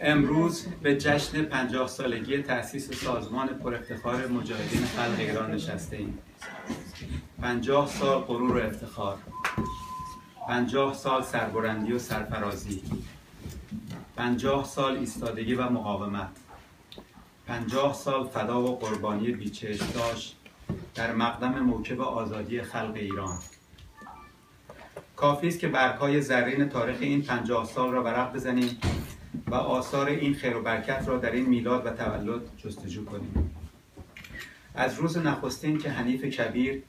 امروز به جشن 50 سالگی تأسیس سازمان پر افتخار مجاهدین خلق ایران نشسته ایم. 50 سال غرور و افتخار، 50 سال سربلندی و سرفرازی، 50 سال ایستادگی و مقاومت، 50 سال فدا و قربانی بی‌چشم‌داشت در مقدم موکب آزادی خلق ایران. کافی است که برگ‌های زرین تاریخ این 50 سال را ورق بزنیم و آثار این خیر و برکت را در این میلاد و تولد جستجو کنیم. از روز نخستین که حنیف کبیر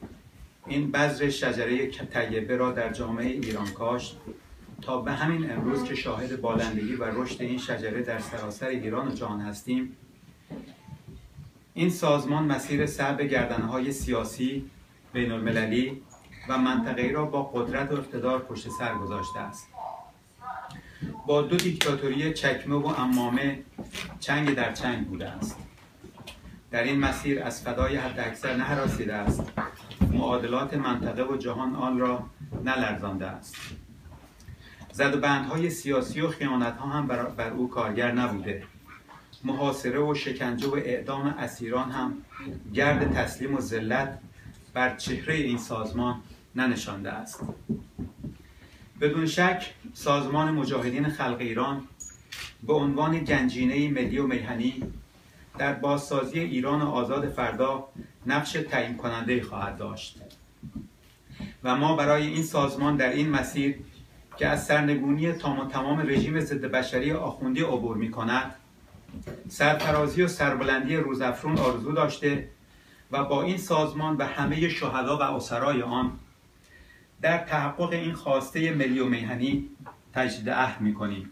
این بذر شجره طیبه را در جامعه ایران کاشت تا به همین امروز که شاهد بالندگی و رشد این شجره در سراسر ایران و جهان هستیم، این سازمان مسیر صعب گردنهای سیاسی بین المللی و منطقه‌ای را با قدرت و اقتدار پشت سر گذاشته است. با دو دیکتاتوری چکمه و عمامه چنگ در چنگ بوده است. در این مسیر از فدای حداکثر نهراسیده است. معادلات منطقه و جهان آن را نلرزانده است. زدوبندهای سیاسی و خیانت‌ها هم بر او کارگر نبوده. محاصره و شکنجه و اعدام اسیران هم گرد تسلیم و ذلت بر چهره این سازمان ننشانده است. بدون شک سازمان مجاهدین خلق ایران به عنوان گنجینه ملی و میهنی در بازسازی ایران آزاد فردا نقش تعیین کننده خواهد داشت و ما برای این سازمان در این مسیر که از سرنگونی تام و تمام رژیم ضد بشری آخوندی عبور می کند سرفرازی و سربلندی روزافرون آرزو داشته و با این سازمان و همه شهدا و اسرای آن در تحقق این خواسته ملی و میهنی تجدید عهد می‌کنیم.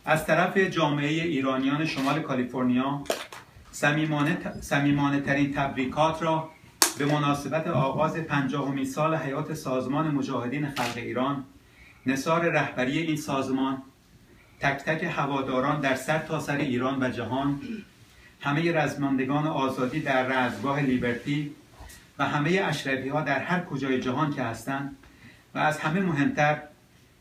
از طرف جامعه ایرانیان شمال کالیفرنیا صمیمانه ترین تبریکات را به مناسبت آغاز 50مین سال حیات سازمان مجاهدین خلق ایران، نثار رهبری این سازمان، تک تک هواداران در سرتاسر ایران و جهان، همه رزمندگان آزادی در رزمگاه لیبرتی و همه اشرفی‌ها در هر کجای جهان که هستند و از همه مهمتر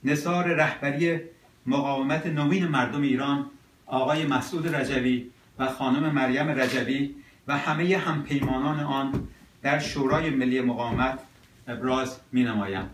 نثار رهبری مقاومت نوین مردم ایران آقای مسعود رجوی و خانم مریم رجوی و همه همپیمانان آن در شورای ملی مقاومت ابراز می‌نمایم.